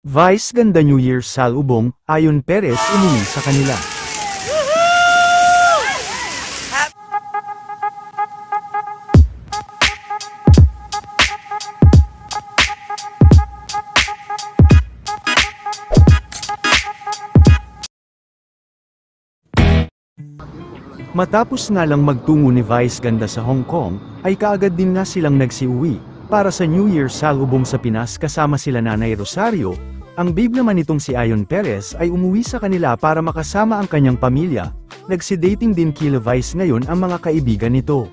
Vice ganda New Year's salubong, ayon Perez umuwi sa kanila. Matapos nga lang magtungo ni Vice ganda sa Hong Kong, ay kaagad din nga silang nagsiuwi, para sa New Year's salubong sa Pinas kasama sila Nanay Rosario. Ang babe naman nitong si Ayon Perez ay umuwi sa kanila para makasama ang kanyang pamilya. Nagsi-dating din kila Vice ngayon ang mga kaibigan nito.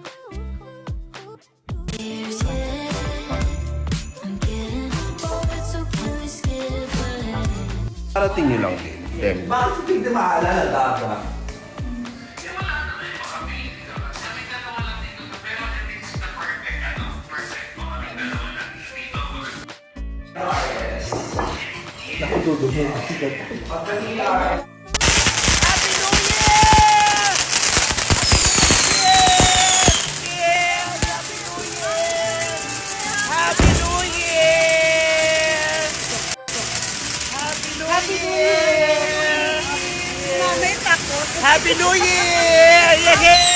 Parating nyo lang din. Bakit hindi maalala dapat? Happy New Year! Yeah!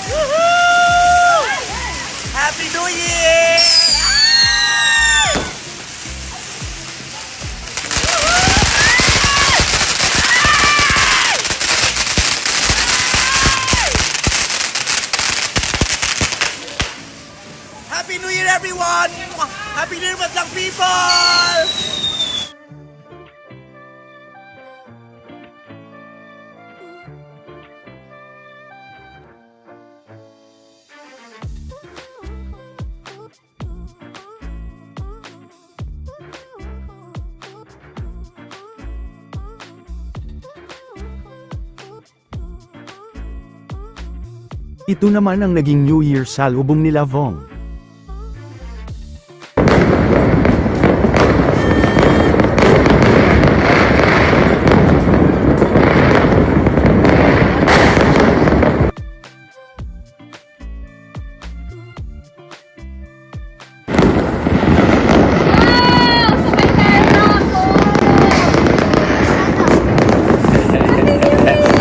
Woohoo! Happy New Year! Happy New Year, everyone! Happy New Year, Madlang people! Ito naman ang naging New Year salubong nila Vong.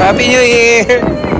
Happy New Year!